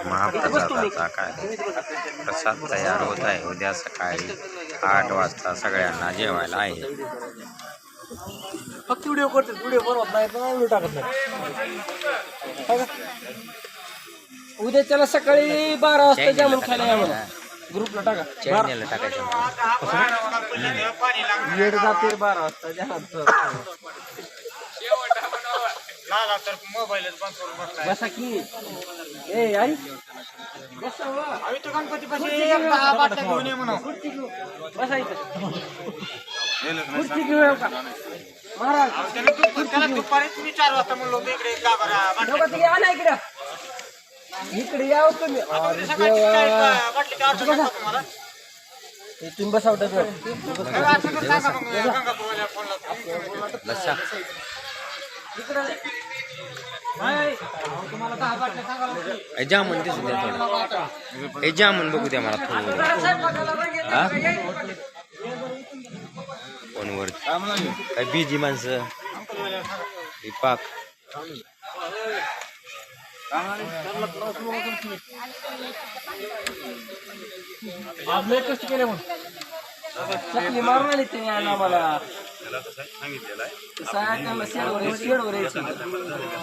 महाप्रसादाचा काय प्रसाद तयार होत आहे. उद्या सकाळी 8 वाजता सगळ्यांना जेवायला आहे. फक्त व्हिडिओ करतात, व्हिडिओ बनवत नाही, व्हिडिओ टाकत नाही. उद्या त्याला सकाळी 12 वाजता जामून खायला या म्हणा. ग्रुपला टाका, चॅनलला टाकायचं लेट जाते 12 वाजता जामून. बसा की ए आई बसा गणपती बसा इथं खुर्ची घेऊ का महाराज? इकडे याव तुम्ही. तुम्ही बसा बसा. जामून दिसू द्या थोडं. हे जामून बघू द्या मला थोडं. हा फोनवर काय बिजी माणसं पाक. कष्ट केले म्हणून चकली मारून आली ते आम्हाला.